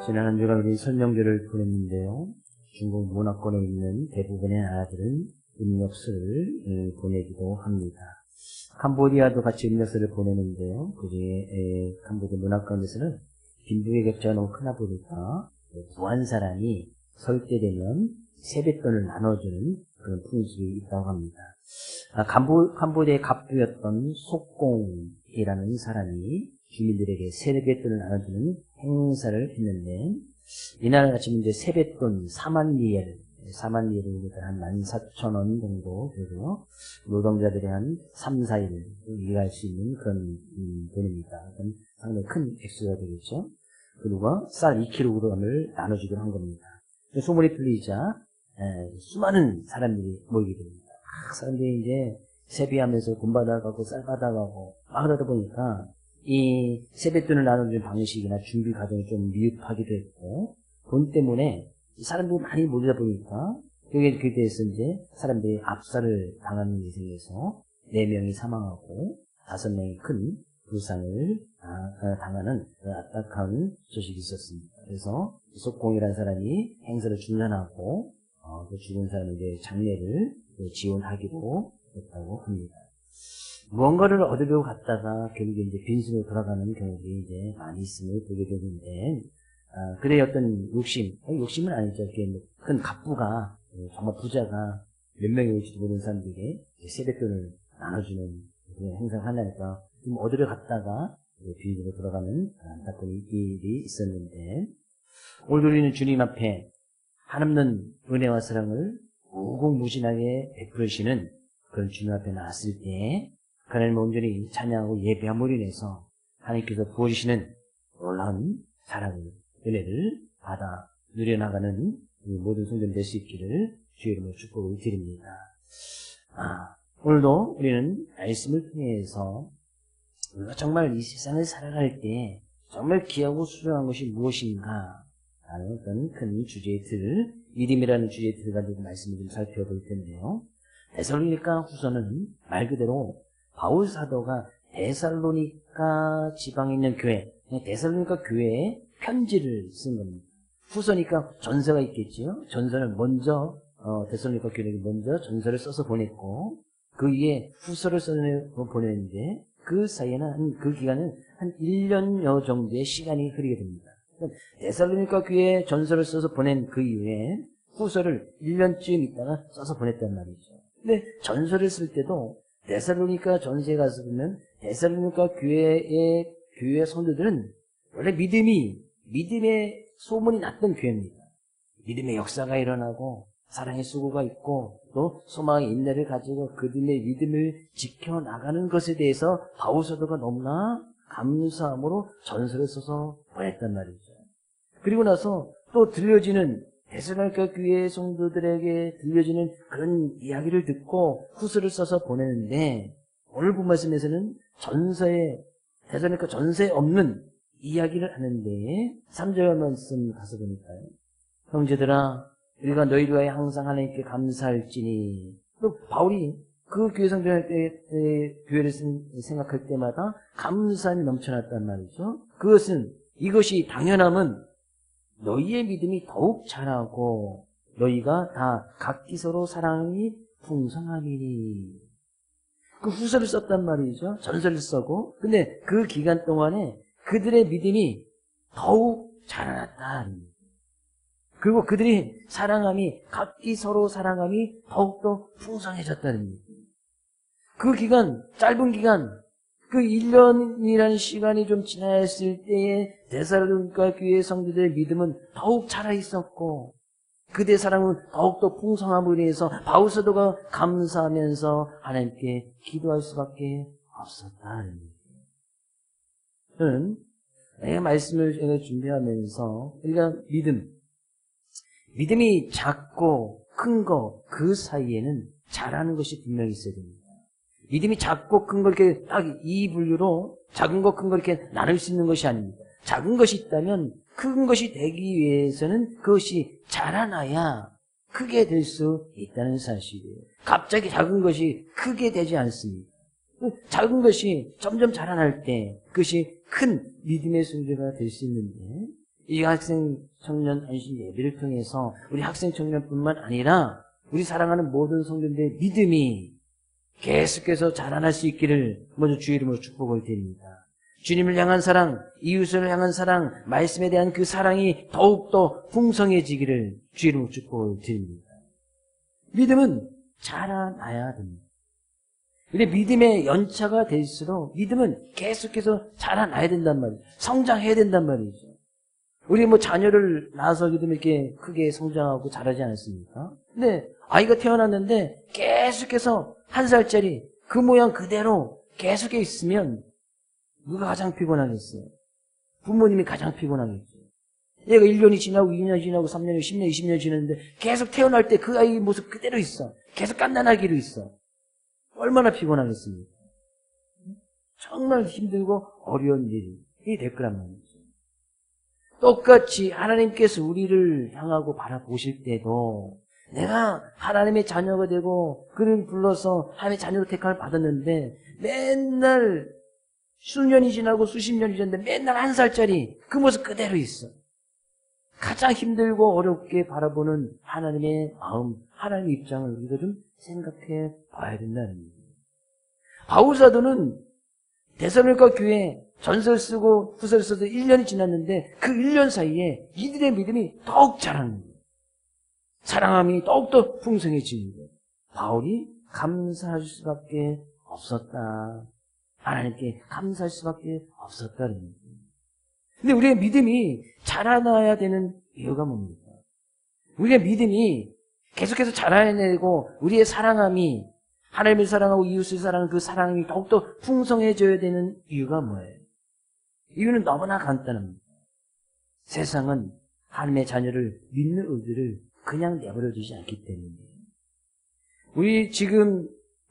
지난 한 주간 우리 설명절을 보냈는데요. 중국 문화권에 있는 대부분의 나라들은 음력설을 보내기도 합니다. 캄보디아도 같이 음력설을 보내는데요. 그중에 캄보디아 문화 가운데서는 빈부의 격차가 너무 크다 보니까 무한 사람이 설 때 되면 세뱃돈을 나눠주는 그런 풍습이 있다고 합니다. 캄보디아의 갑부였던 속공이라는 사람이 주민들에게 세뱃돈을 나눠주는 행사를 했는데, 이날 아침 이제 세뱃돈 4만 리엘을 한 14,000원 정도 되고요. 노동자들이 한 3, 4일 일할 수 있는 그런 돈입니다. 상당히 큰 액수가 되겠죠. 그리고 쌀 2kg을 나눠주기로 한 겁니다. 소문이 풀리자 수많은 사람들이 모이게 됩니다. 사람들이 이제 세배하면서 돈 받아가고 쌀 받아가고 막 그러다 보니까 이 세뱃돈을 나누는 방식이나 준비 과정이 좀 미흡하기도 했고, 돈 때문에 사람들이 많이 모이다 보니까 그때에서 이제 사람들이 압살을 당하는 일이 생겨서 4명이 사망하고 5명이 큰 부상을 당하는 안타까운 소식이 있었습니다. 그래서 속공이라는 사람이 행사를 중단하고 그 죽은 사람의 이제 장례를 지원하기로 했다고 합니다. 무언가를 얻으려고 갔다가 결국에 이제 빈손으로 돌아가는 경우들이 이제 많이 있음을 보게 되는데, 그래 어떤 욕심은 아니죠. 큰 갑부가, 정말 부자가 몇 명이 올지도 모르는 사람들에게 세뱃돈을 나눠주는 그런 행사를 하려니까 좀 얻으려 갔다가 빈손으로 돌아가는 안타까운 일이 있었는데, 오늘 우리는 주님 앞에 한없는 은혜와 사랑을 무궁무진하게 베풀으시는 그런 주님 앞에 나왔을 때 하나님을 온전히 찬양하고 예배함으로 인해서 하나님께서 부어주시는 놀라운 사랑을, 은혜를 받아 누려나가는 모든 성도들 될 수 있기를 주의 이름으로 축복을 드립니다. 오늘도 우리는 말씀을 통해서 우리가 정말 이 세상을 살아갈 때 정말 귀하고 소중한 것이 무엇인가 라는 어떤 큰 주제의 틀, 믿음이라는 주제의 틀을 가지고 말씀을 좀 살펴볼 텐데요. 데살로니가 후서는 말 그대로 바울 사도가 데살로니가 지방에 있는 교회, 데살로니가 교회에 편지를 쓴 겁니다. 후서니까 전서가 있겠지요. 전서를 먼저 데살로니가 교회에 먼저 전서를 써서 보냈고, 그 위에 후서를 써서 보냈는데, 그 사이에는 그 기간은 한 1년여 정도의 시간이 흐르게 됩니다. 데살로니가 교회에 전서를 써서 보낸 그 이후에 후서를 1년쯤 있다가 써서 보냈단 말이죠. 근데 전서를 쓸 때도 데살로니가 전서에 가서 보면 데살로니가 교회 성도들은 원래 믿음의 소문이 났던 교회입니다. 믿음의 역사가 일어나고 사랑의 수고가 있고 또 소망의 인내를 가지고 그들의 믿음을 지켜나가는 것에 대해서 바울 사도가 너무나 감사함으로 전서를 써서 보냈단 말이죠. 그리고 나서 또 들려지는 데살로니가 교회 성도들에게 들려지는 그런 이야기를 듣고 후서를 써서 보내는데, 오늘 본 말씀에서는 데살로니가 전서에 없는 이야기를 하는데 3절 말씀 가서 보니까요. 형제들아, 우리가 너희를 위하여 항상 하나님께 감사할지니. 또 바울이 그 교회 성도의 교회를 생각할 때마다 감사함이 넘쳐났단 말이죠. 이것이 당연함은 너희의 믿음이 더욱 자라고 너희가 다 각기 서로 사랑이 풍성함이니. 그 후서를 썼단 말이죠. 전서를 쓰고. 근데 그 기간 동안에 그들의 믿음이 더욱 자라났다. 그리고 그들이 각기 서로 사랑함이 더욱더 풍성해졌다는 얘기. 그 기간, 짧은 기간, 그 1년이라는 시간이 좀 지났을 때에 데살로니가 교회 성도들의 믿음은 더욱 자라 있었고, 그들의 사랑은 더욱더 풍성함으로 인해서 바울 사도가 감사하면서 하나님께 기도할 수밖에 없었다는 얘기예요. 저는 이 말씀을 준비하면서 우리가 믿음이 작고 큰 거 그 사이에는 잘하는 것이 분명히 있어야 됩니다. 믿음이 작고 큰 걸 이렇게 딱 이 분류로 작은 거 큰 거 이렇게 나눌 수 있는 것이 아닙니다. 작은 것이 있다면 큰 것이 되기 위해서는 그것이 자라나야 크게 될 수 있다는 사실이에요. 갑자기 작은 것이 크게 되지 않습니다. 작은 것이 점점 자라날 때 그것이 큰 믿음의 존재가 될 수 있는데, 이 학생 청년 안심 예배를 통해서 우리 학생 청년뿐만 아니라 우리 사랑하는 모든 성도들의 믿음이 계속해서 자라날 수 있기를 먼저 주의 이름으로 축복을 드립니다. 주님을 향한 사랑, 이웃을 향한 사랑, 말씀에 대한 그 사랑이 더욱더 풍성해지기를 주의 이름으로 축복을 드립니다. 믿음은 자라나야 됩니다. 근데 믿음의 연차가 될수록 믿음은 계속해서 자라나야 된단 말이죠. 성장해야 된단 말이죠. 우리 자녀를 낳아서 이렇게 크게 성장하고 자라지 않았습니까? 근데 아이가 태어났는데 계속해서 1살짜리 그 모양 그대로 계속해 있으면 누가 가장 피곤하겠어요? 부모님이 가장 피곤하겠죠. 얘가 1년이 지나고 2년이 지나고 3년이 10년, 20년이 지났는데 계속 태어날 때 그 아이 모습 그대로 있어. 계속 갓난아기로 있어. 얼마나 피곤하겠습니까? 정말 힘들고 어려운 일이 될 거란 말이죠. 똑같이 하나님께서 우리를 향하고 바라보실 때도 내가 하나님의 자녀가 되고 그를 불러서 하나님의 자녀로 택함을 받았는데 맨날 수년이 지나고 수십 년이 지났는데 맨날 1살짜리 그 모습 그대로 있어. 가장 힘들고 어렵게 바라보는 하나님의 마음, 하나님의 입장을 우리가 좀 생각해 봐야 된다는 거예요. 바울 사도는 데살로니가 교회에 전서를 쓰고 후서를 써서 1년이 지났는데 그 1년 사이에 이들의 믿음이 더욱 자라는 거예요. 사랑함이 더욱더 풍성해지는 거예요. 바울이 감사할 수밖에 없었다. 하나님께 감사할 수밖에 없었다는 거예요. 근데 우리의 믿음이 자라나야 되는 이유가 뭡니까? 우리의 믿음이 계속해서 자라야 되고 우리의 사랑함이 하나님을 사랑하고 이웃을 사랑하는 그 사랑이 더욱더 풍성해져야 되는 이유가 뭐예요? 이유는 너무나 간단합니다. 세상은 하나님의 자녀를 믿는 우리들을 그냥 내버려두지 않기 때문이에요.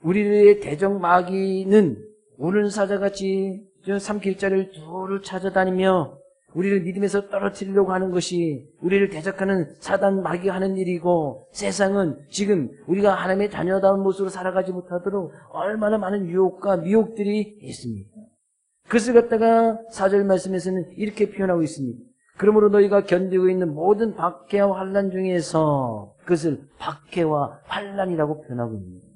우리의 대적 마귀는 오는 사자같이 삼킬자를 둘을 찾아다니며 우리를 믿음에서 떨어뜨리려고 하는 것이 우리를 대적하는 사단 마귀가 하는 일이고, 세상은 지금 우리가 하나님의 자녀다운 모습으로 살아가지 못하도록 얼마나 많은 유혹과 미혹들이 있습니까? 그것을 갖다가 4절 말씀에서는 이렇게 표현하고 있습니다. 그러므로 너희가 견디고 있는 모든 박해와 환난 중에서 그것을 박해와 환난이라고 표현하고 있습니다.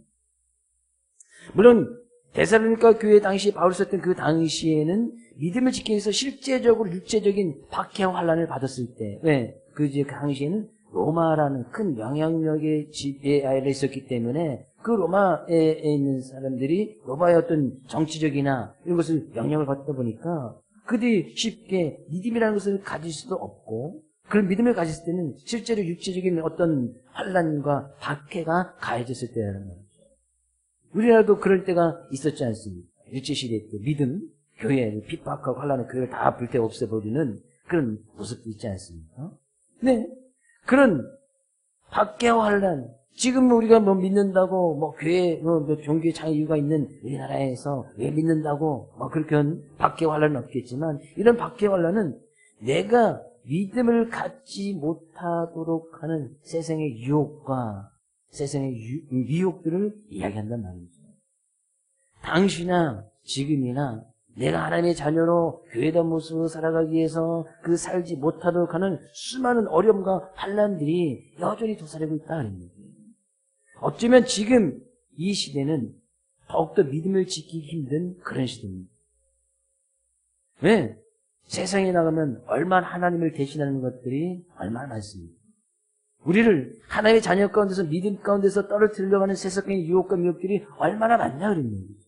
물론 데살로니가 교회 당시 바울이 썼던 그 당시에는 믿음을 지키기 위해서 실제적으로 육체적인 박해와 환난을 받았을 때, 왜? 그 당시에는 로마라는 큰 영향력의 지배에 아래 있었기 때문에 그 로마에 있는 사람들이 로마의 어떤 정치적이나 이런 것을 영향을 받다 보니까 그들이 쉽게 믿음이라는 것을 가질 수도 없고, 그런 믿음을 가졌을 때는 실제로 육체적인 어떤 환난과 박해가 가해졌을 때라는 거죠. 우리나라도 그럴 때가 있었지 않습니까? 일제시대 때 믿음, 교회를 핍박하고 환난을 그걸 다 불태 없애버리는 그런 모습도 있지 않습니까? 네, 그런 박해와 환난, 지금 우리가 믿는다고 교회 종교의 자유가 있는 우리나라에서 왜 믿는다고 그렇게 박해와 환난은 없겠지만, 이런 박해와 환난은 내가 믿음을 갖지 못하도록 하는 세상의 유혹과 세상의 미혹들을 이야기한단 말이죠. 당시나 지금이나 내가 하나님의 자녀로 교회다운 모습으로 살아가기 위해서 그 살지 못하도록 하는 수많은 어려움과 환난들이 여전히 도사리고 있다는 거예요. 어쩌면 지금 이 시대는 더욱더 믿음을 지키기 힘든 그런 시대입니다. 왜? 세상에 나가면 얼마나 하나님을 대신하는 것들이 얼마나 많습니다. 우리를 하나님의 자녀 가운데서 믿음 가운데서 떨어뜨리려고 하는 세상의 유혹과 미혹들이 얼마나 많냐 그런 얘기죠.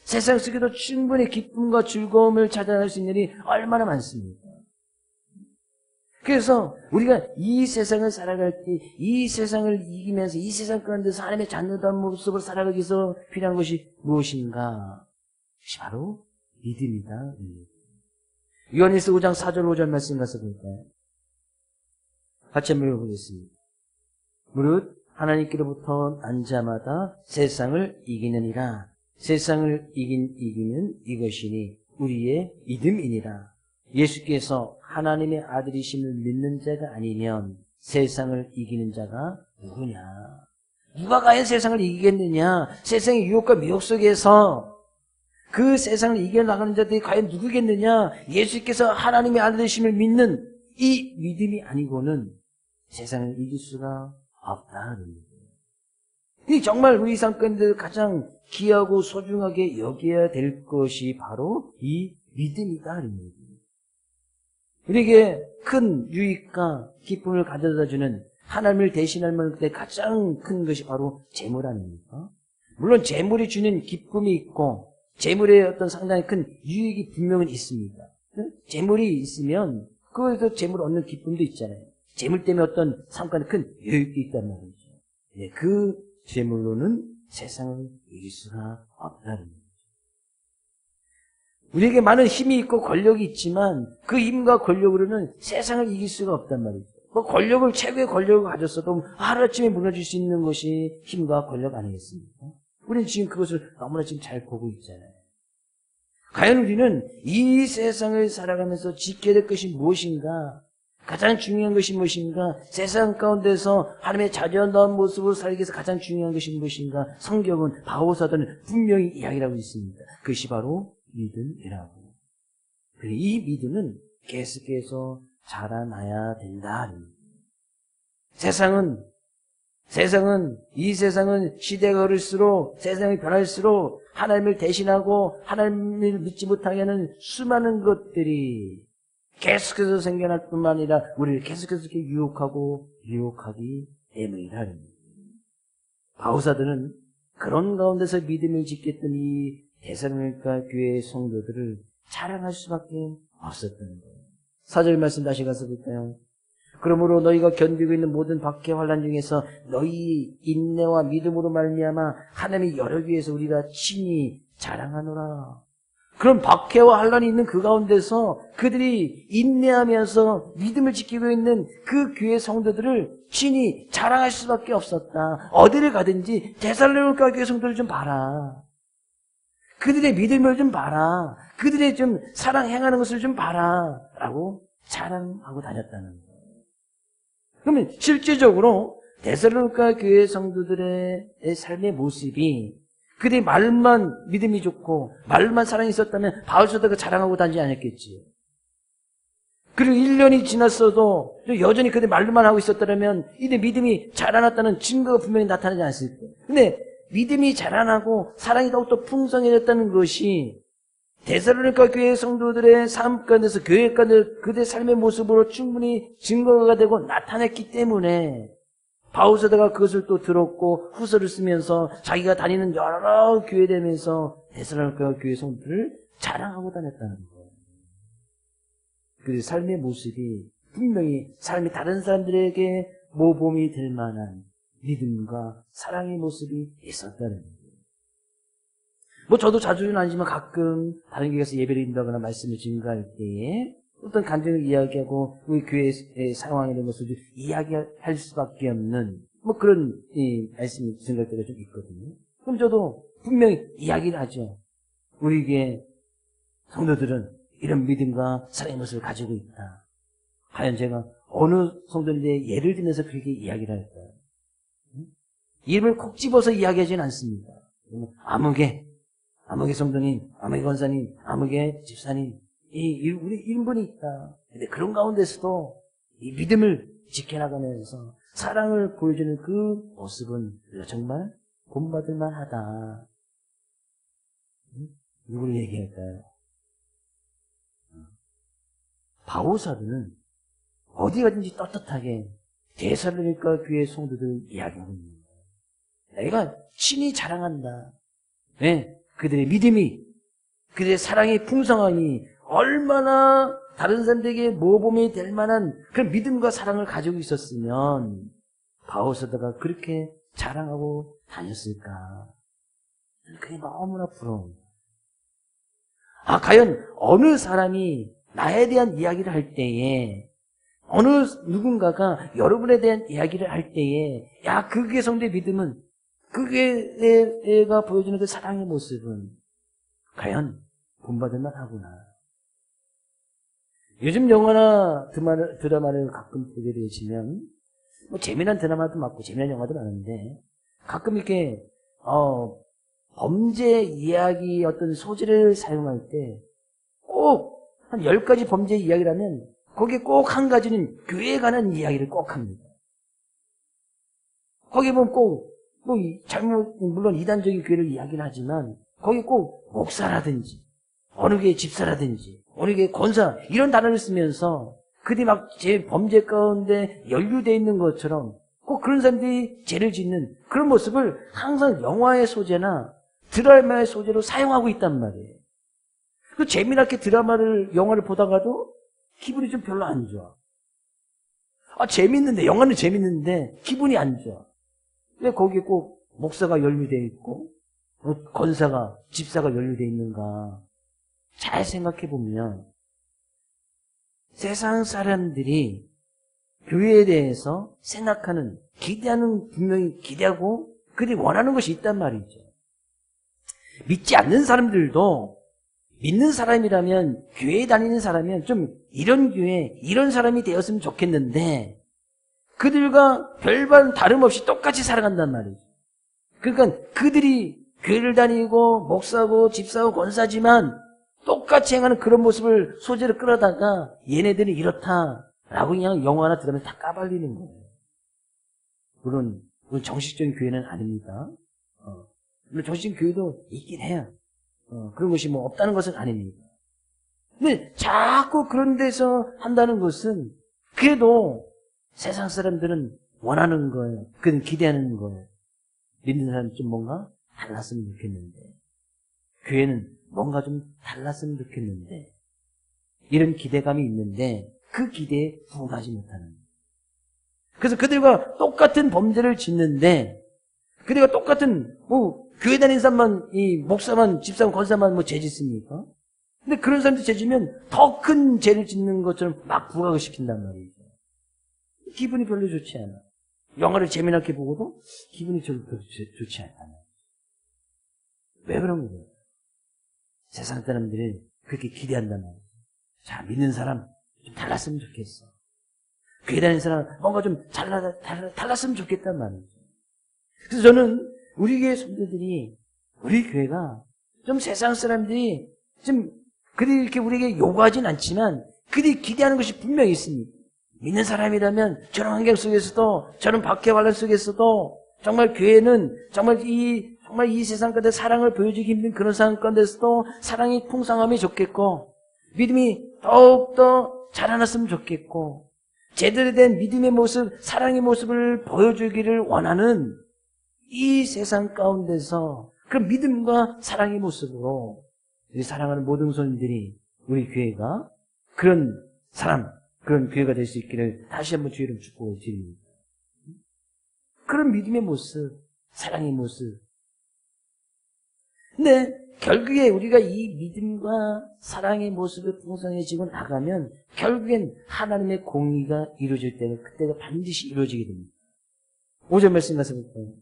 세상 속에도 충분히 기쁨과 즐거움을 찾아낼 수 있는 일이 얼마나 많습니까? 그래서 우리가 이 세상을 살아갈 때 이 세상을 이기면서 이 세상 가운데서 하나님의 자녀다운 모습으로 살아가기 위해서 필요한 것이 무엇인가? 그것이 바로 믿음이다. 요한일서 5장 4절 5절 말씀 가서 볼까요? 같이 한번 읽어보겠습니다. 무릇 하나님께로부터 난 자마다 세상을 이기느니라. 세상을 이기는 이것이니 우리의 믿음이니라. 예수께서 하나님의 아들이심을 믿는 자가 아니면 세상을 이기는 자가 누구냐? 누가 과연 세상을 이기겠느냐? 세상의 유혹과 미혹 속에서 그 세상을 이겨나가는 자들이 과연 누구겠느냐? 예수께서 하나님의 아들이심을 믿는 이 믿음이 아니고는 세상을 이길 수가 없다. 이 정말 우리 삶 가운데 가장 귀하고 소중하게 여겨야 될 것이 바로 이 믿음이다. 우리에게 큰 유익과 기쁨을 가져다주는 하나님을 대신할 만한 때 가장 큰 것이 바로 재물 아닙니까? 물론 재물이 주는 기쁨이 있고 재물의 어떤 상당히 큰 유익이 분명히 있습니다. 재물이 있으면 그거에서 재물 얻는 기쁨도 있잖아요. 재물 때문에 어떤 삶가운데 큰 유익도 있단 말이죠. 네, 그 재물로는 세상을 이길 수가 없다는 거죠. 우리에게 많은 힘이 있고 권력이 있지만 그 힘과 권력으로는 세상을 이길 수가 없단 말이죠. 뭐 권력을 최고의 권력을 가졌어도 하루아침에 무너질 수 있는 것이 힘과 권력 아니겠습니까? 우리는 지금 그것을 너무나 지금 잘 보고 있잖아요. 과연 우리는 이 세상을 살아가면서 지켜야 될 것이 무엇인가? 가장 중요한 것이 무엇인가? 세상 가운데서 하나님의 자녀다운 모습으로 살기 위해서 가장 중요한 것이 무엇인가? 성경은 바오사들은 분명히 이야기를 하고 있습니다. 그것이 바로 믿음이라고. 이 믿음은 계속해서 자라나야 된다. 이 세상은 시대가 흐를수록 세상이 변할수록 하나님을 대신하고 하나님을 믿지 못하게 하는 수많은 것들이 계속해서 생겨날 뿐만 아니라 우리를 계속해서 이렇게 유혹하기 때문이다. 바오사들은 그런 가운데서 믿음을 지켰던 이 데살로니가 교회의 성도들을 자랑할 수밖에 없었던 거예요. 4절 말씀 다시 가서 볼까요? 그러므로 너희가 견디고 있는 모든 박해 환난 중에서 너희 인내와 믿음으로 말미암아 하나님이 여러기 위해서 우리가 친히 자랑하노라. 그런 박해와 환난이 있는 그 가운데서 그들이 인내하면서 믿음을 지키고 있는 그 교회 성도들을 친히 자랑할 수밖에 없었다. 어디를 가든지 데살로니가 교회 성도를 좀 봐라. 그들의 믿음을 좀 봐라. 그들의 좀 사랑 행하는 것을 좀 봐라. 라고 자랑하고 다녔다는 거예요. 그러면 실질적으로 데살로니가 교회 성도들의 삶의 모습이 그들의 말만 믿음이 좋고 말만 사랑이 있었다면 바울사도가 자랑하고 다니지 않았겠지. 그리고 1년이 지났어도 여전히 그들 말로만 하고 있었다면 이들 믿음이 자라났다는 증거가 분명히 나타나지 않았을 거예요. 근데 믿음이 자라나고 사랑이 더욱더 풍성해졌다는 것이 데살로니가 교회 성도들의 삶 가운데서 교회 가운데 그들의 삶의 모습으로 충분히 증거가 되고 나타났기 때문에 바울사도가 그것을 또 들었고 후서를 쓰면서 자기가 다니는 여러 교회 되면서 데살로니가 교회 성도들을 자랑하고 다녔다는 거예요. 그 삶의 모습이 분명히 삶이 다른 사람들에게 모범이 될 만한 믿음과 사랑의 모습이 있었다는 거예요. 저도 자주는 아니지만 가끔 다른 교회에서 예배를 인도하거나 말씀을 증거할 때에 어떤 간증을 이야기하고 우리 교회의 상황에 대한 것을 이야기할 수밖에 없는 그런 말씀을 증거할 때가 좀 있거든요. 그럼 저도 분명히 이야기를 하죠. 우리 교회 성도들은 이런 믿음과 사랑의 모습을 가지고 있다. 과연 제가 어느 성도인데 예를 들면서 그렇게 이야기를 할까요? 이름을 콕 집어서 이야기하지는 않습니다. 아무개 성도님, 아무개 권사님, 아무개 집사님, 우리 이름분이 있다. 근데 그런 가운데서도 이 믿음을 지켜나가면서 사랑을 보여주는 그 모습은 정말 본받을 만하다. 누구를 얘기할까요? 바오사도는 어디 가든지 떳떳하게 데살로니가 교회 성도들 이야기하고 있는 거예요. 내가 친히 자랑한다. 왜? 그들의 믿음이, 그들의 사랑의 풍성함이 얼마나 다른 사람들에게 모범이 될 만한 그런 믿음과 사랑을 가지고 있었으면 바오사도가 그렇게 자랑하고 다녔을까? 그게 너무나 부러워요. 과연 어느 사람이 나에 대한 이야기를 할 때에 어느 누군가가 여러분에 대한 이야기를 할 때에 그 교회 성도의 믿음은 그 교회가 보여주는 그 사랑의 모습은 과연 본받을 만하구나. 요즘 영화나 드라마를 가끔 보게 되시면 재미난 드라마도 많고 재미난 영화도 많은데 가끔 이렇게 범죄 이야기 어떤 소재를 사용할 때 꼭 한 10가지 범죄 이야기를 하면 거기에 꼭 한 가지는 교회에 관한 이야기를 꼭 합니다. 거기 보면 꼭, 잘못, 물론 이단적인 교회를 이야기는 하지만, 거기 꼭 목사라든지, 어느 교회 집사라든지, 어느 교회 권사, 이런 단어를 쓰면서, 그들이 막 제 범죄 가운데 연루되어 있는 것처럼, 꼭 그런 사람들이 죄를 짓는 그런 모습을 항상 영화의 소재나 드라마의 소재로 사용하고 있단 말이에요. 그 재미나게 영화를 보다가도 기분이 좀 별로 안 좋아. 재밌는데, 영화는 재밌는데, 기분이 안 좋아. 왜 거기에 꼭 목사가 연루되어 있고, 권사가, 집사가 연루되어 있는가. 잘 생각해 보면, 세상 사람들이 교회에 대해서 생각하는, 기대하는, 분명히 기대하고, 그들이 원하는 것이 있단 말이죠. 믿지 않는 사람들도, 믿는 사람이라면, 교회에 다니는 사람이면 좀 이런 교회, 이런 사람이 되었으면 좋겠는데, 그들과 별반 다름없이 똑같이 살아간단 말이죠. 그러니까 그들이 교회를 다니고 목사고 집사고 권사지만 똑같이 행하는 그런 모습을 소재로 끌어다가 얘네들이 이렇다라고 그냥 영화나 드라마에 다 까발리는 거예요. 물론 정식적인 교회는 아닙니다. 물론 정식적인 교회도 있긴 해요. 그런 것이 뭐 없다는 것은 아닙니다. 근데 자꾸 그런 데서 한다는 것은 그래도 세상 사람들은 원하는 거예요. 그는 기대하는 거예요. 믿는 사람이 좀 뭔가 달랐으면 좋겠는데, 교회는 뭔가 좀 달랐으면 좋겠는데, 이런 기대감이 있는데 그 기대에 부응하지 못하는 거예요. 그래서 그들과 똑같은 범죄를 짓는데, 그들과 똑같은 교회 다니는 사람만, 이 목사만, 집사만, 권사만 죄 짓습니까? 근데 그런 사람들 죄 지면 더 큰 죄를 짓는 것처럼 막 부각을 시킨단 말이죠. 기분이 별로 좋지 않아. 영화를 재미나게 보고도 기분이 별로 좋지 않아. 왜 그런 거예요? 세상 사람들이 그렇게 기대한단 말이에요. 자, 믿는 사람 좀 달랐으면 좋겠어. 교회 다니는 사람 뭔가 좀 달랐으면 좋겠단 말이죠. 그래서 저는 우리 교회 성도들이, 우리 교회가 좀 세상 사람들이 좀 그들이 이렇게 우리에게 요구하진 않지만 그들이 기대하는 것이 분명히 있습니다. 믿는 사람이라면 저런 환경 속에서도, 저런 박해 환란 속에서도 정말 교회는 정말 이 세상 가운데 사랑을 보여주기 힘든 그런 상황 가운데서도 사랑이 풍성함이 좋겠고, 믿음이 더욱더 자라났으면 좋겠고, 제대로 된 믿음의 모습, 사랑의 모습을 보여주기를 원하는 이 세상 가운데서 그런 믿음과 사랑의 모습으로 우리 사랑하는 모든 손님들이 우리 교회가 그런 사람, 그런 교회가 될 수 있기를 다시 한번 주의 이름 축복을 드립니다. 그런 믿음의 모습, 사랑의 모습. 근데 결국에 우리가 이 믿음과 사랑의 모습을 풍성해지고 나가면 결국엔 하나님의 공의가 이루어질 때는 그때가 반드시 이루어지게 됩니다. 5절 말씀 가서 볼까요?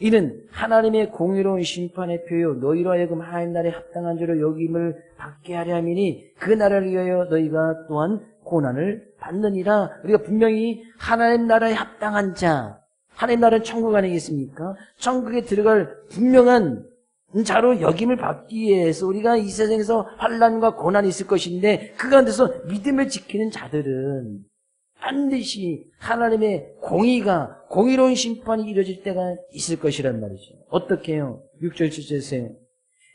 이는 하나님의 공의로운 심판의 표요 너희로 하여금 하나님 나라에 합당한 자로 여김을 받게 하려 함이니 그 나라를 위하여 너희가 또한 고난을 받느니라. 우리가 분명히 하나님 나라에 합당한 자, 하나님 나라는 천국 아니겠습니까? 천국에 들어갈 분명한 자로 여김을 받기 위해서 우리가 이 세상에서 환난과 고난이 있을 것인데 그 가운데서 믿음을 지키는 자들은 반드시 하나님의 공의로운 심판이 이루어질 때가 있을 것이란 말이죠. 어떻게 해요? 6절 7절에서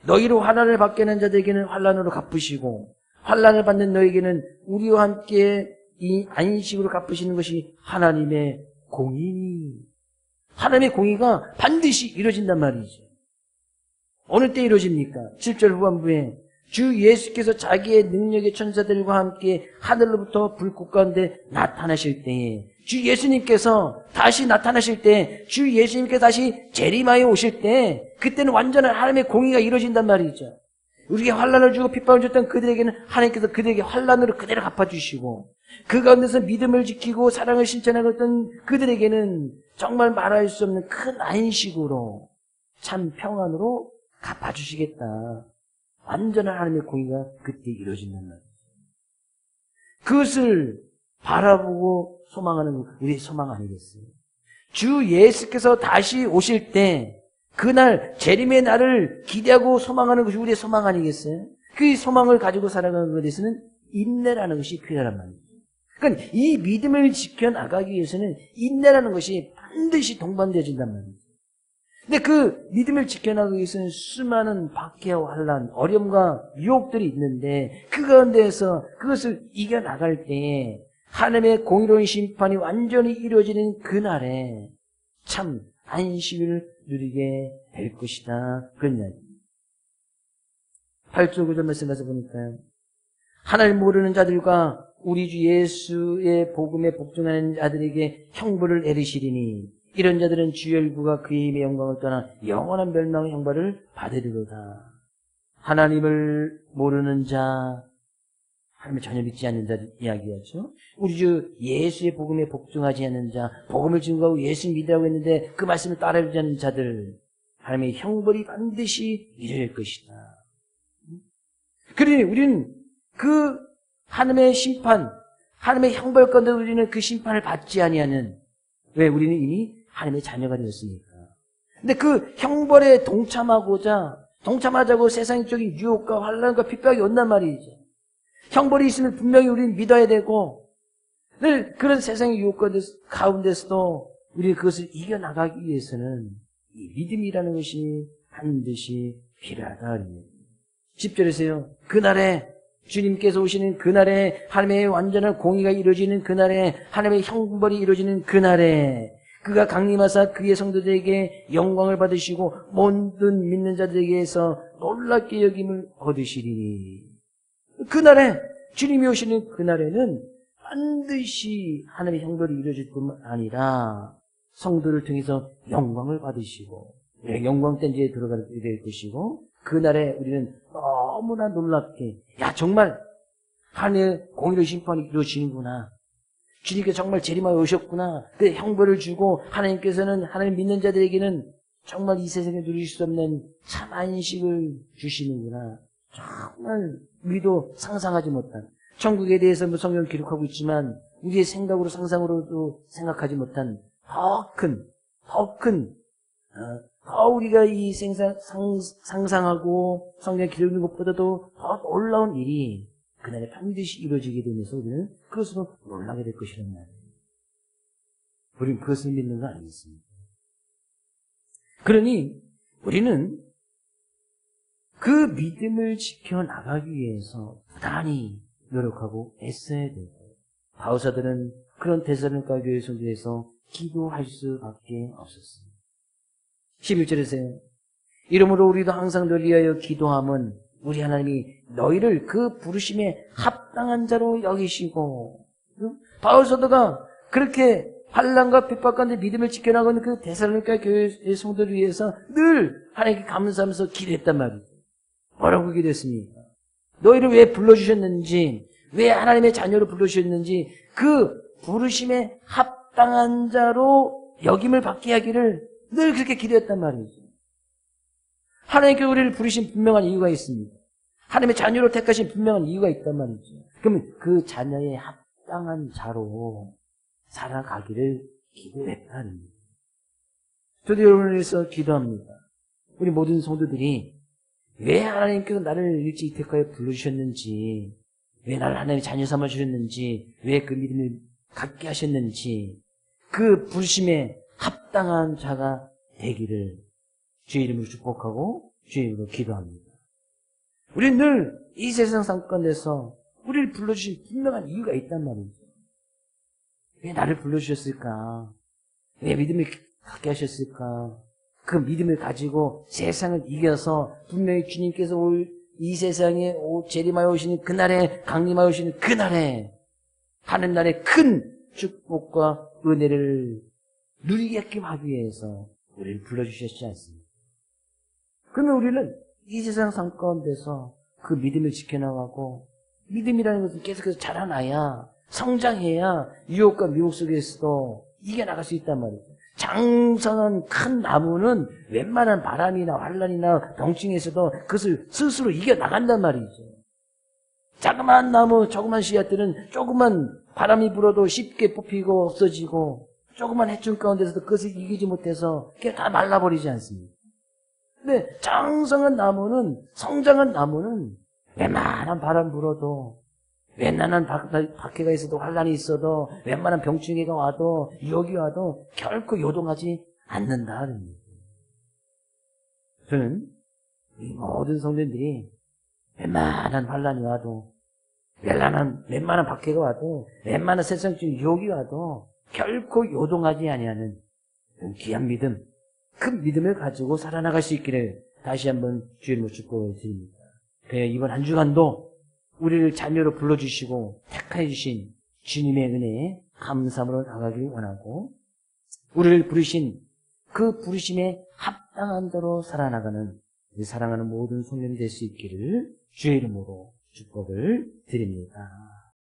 너희로 환난을 받게 하는 자들에게는 환난으로 갚으시고 환난을 받는 너희에게는 우리와 함께 이 안식으로 갚으시는 것이 하나님의 공의니. 하나님의 공의가 반드시 이루어진단 말이죠. 어느 때 이루어집니까? 7절 후반부에 주 예수께서 자기의 능력의 천사들과 함께 하늘로부터 불꽃 가운데 나타나실 때에, 주 예수님께서 다시 나타나실 때, 주 예수님께서 다시 재림하여 오실 때, 그때는 완전한 하나님의 공의가 이루어진단 말이죠. 우리에게 환난을 주고 핍박을 줬던 그들에게는 하나님께서 그들에게 환난으로 그대로 갚아주시고, 그 가운데서 믿음을 지키고 사랑을 실천하던 그들에게는 정말 말할 수 없는 큰 안식으로, 참 평안으로 갚아주시겠다. 완전한 하나님의 공의가 그때 이루어진단 말이죠. 그것을 바라보고 소망하는 우리의 소망 아니겠어요? 주 예수께서 다시 오실 때 그날 재림의 날을 기대하고 소망하는 것이 우리의 소망 아니겠어요? 그 소망을 가지고 살아가는 것에 대해서는 인내라는 것이 필요한 말이죠. 그러니까 이 믿음을 지켜나가기 위해서는 인내라는 것이 반드시 동반되어진단 말이에요. 근데 그 믿음을 지켜나가기 위해서는 수많은 박해와 환난, 어려움과 유혹들이 있는데 그 가운데에서 그것을 이겨나갈 때에 하나님의 공의로운 심판이 완전히 이루어지는 그날에 참 안식을 누리게 될 것이다. 그런 이야기입니다. 8절 9절 말씀 가서 보니까요. 하나님 모르는 자들과 우리 주 예수의 복음에 복종하는 자들에게 형벌을 내리시리니 이런 자들은 주 열구가 그의 힘의 영광을 떠나 영원한 멸망의 형벌을 받으리로다. 하나님을 모르는 자, 하나님을 전혀 믿지 않는 자 이야기하죠. 우리 주 예수의 복음에 복종하지 않는 자, 복음을 증거하고 예수 믿으라고 했는데 그 말씀을 따르지 않는 자들, 하나님의 형벌이 반드시 이룰 것이다. 그러니 우리는 그 하나님의 심판, 하나님의 형벌 가운데 우리는 그 심판을 받지 아니하는, 왜? 우리는 이미 하나님의 자녀가 되었으니까. 근데 그 형벌에 동참하자고 세상적인 유혹과 환난과 핍박이 온단 말이죠. 형벌이 있으면 분명히 우리는 믿어야 되고, 늘 그런 세상의 유혹 가운데서도 우리는 그것을 이겨나가기 위해서는 이 믿음이라는 것이 반드시 필요하다. 10절에서요. 그날에 주님께서 오시는 그날에 하나님의 완전한 공의가 이루어지는 그날에 하나님의 형벌이 이루어지는 그날에 그가 강림하사 그의 성도들에게 영광을 받으시고 모든 믿는 자들에게서 놀랍게 여김을 얻으시리니 그날에 주님이 오시는 그날에는 반드시 하나님의 형벌이 이루어질 뿐만 아니라 성도를 통해서 영광을 받으시고 영광 땐지에 들어가게 될 것이고 그날에 우리는 너무나 놀랍게 정말 하나님의 공의로운 심판이 이루어지는구나. 주님께서 정말 재림하여 오셨구나. 그 형벌을 주고 하나님께서는 하나님 믿는 자들에게는 정말 이 세상에 누릴 수 없는 참 안식을 주시는구나. 정말 우리도 상상하지 못한 천국에 대해서 성경 기록하고 있지만 우리의 생각으로 상상으로도 생각하지 못한 더 우리가 이 상상하고 성경 기록하는 것보다도 더 놀라운 일이 그날에 반드시 이루어지게 되면서 우리는 그것으로 놀라게 될 것이라는 말이에요. 우리는 그것을 믿는 거 아니겠습니까? 그러니 우리는 그 믿음을 지켜나가기 위해서 부단히 노력하고 애써야 돼요. 바울사들은 그런 데살로니가 교회 성도에서 기도할 수밖에 없었습니다. 11절에서요. 이러므로 우리도 항상 널 위하여 기도함은 우리 하나님이 너희를 그 부르심에 합당한 자로 여기시고 바울사도가 그렇게 환난과 핍박 가운데 믿음을 지켜나가는 그 데살로니가 교회의 성도를 위해서 늘 하나님께 감사하면서 기도했단 말이죠. 뭐라고 기도했습니까? 너희를 왜 불러주셨는지, 왜 하나님의 자녀로 불러주셨는지 그 부르심에 합당한 자로 역임을 받게 하기를 늘 그렇게 기도했단 말이죠. 하나님께서 우리를 부르신 분명한 이유가 있습니다. 하나님의 자녀로 택하신 분명한 이유가 있단 말이죠. 그러면 그 자녀의 합당한 자로 살아가기를 기도했다는 거예요. 저도 여러분을 위해서 기도합니다. 우리 모든 성도들이 왜 하나님께서 나를 일찍 택하여 불러주셨는지, 왜 나를 하나님의 자녀 삼아주셨는지, 왜 그 믿음을 갖게 하셨는지, 그 부르심에 합당한 자가 되기를 주의 이름으로 축복하고 주의 이름으로 기도합니다. 우리는 늘 이 세상 삶 가운데서 우리를 불러주신 분명한 이유가 있단 말이죠. 왜 나를 불러주셨을까? 왜 믿음을 갖게 하셨을까? 그 믿음을 가지고 세상을 이겨서 분명히 주님께서 이 세상에 재림하여 오시는 그날에 강림하여 오시는 그날에 하는 날에 큰 축복과 은혜를 누리게끔 하기 위해서 우리를 불러주셨지 않습니까? 그러면 우리는 이 세상 삶 가운데서 그 믿음을 지켜나가고 믿음이라는 것은 계속해서 자라나야 성장해야 유혹과 미혹 속에서도 이겨나갈 수 있단 말이죠. 장성한 큰 나무는 웬만한 바람이나 환란이나 병충에서도 그것을 스스로 이겨나간단 말이죠. 자그마한 나무, 조그만 씨앗들은 조그만 바람이 불어도 쉽게 뽑히고 없어지고 조그만 해충 가운데서도 그것을 이기지 못해서 그게 다 말라버리지 않습니까? 근데 장성한 나무는, 성장한 나무는 웬만한 바람 불어도 웬만한 박해가 있어도 환란이 있어도 웬만한 병충해가 와도 유혹이 와도 결코 요동하지 않는다. 저는 우리 모든 성도들이 웬만한 환란이 와도 웬만한 박해가 와도 웬만한 세상적인 유혹이 와도 결코 요동하지 아니하는 귀한 믿음, 큰 믿음을 가지고 살아나갈 수 있기를 다시 한번 주의 이름으로 축복을 드립니다. 이번 한 주간도 우리를 자녀로 불러주시고 택하여 주신 주님의 은혜에 감사함으로 나가길 원하고 우리를 부르신 그 부르심에 합당한 대로 살아나가는 우리 사랑하는 모든 성도님 될 수 있기를 주의 이름으로 축복을 드립니다.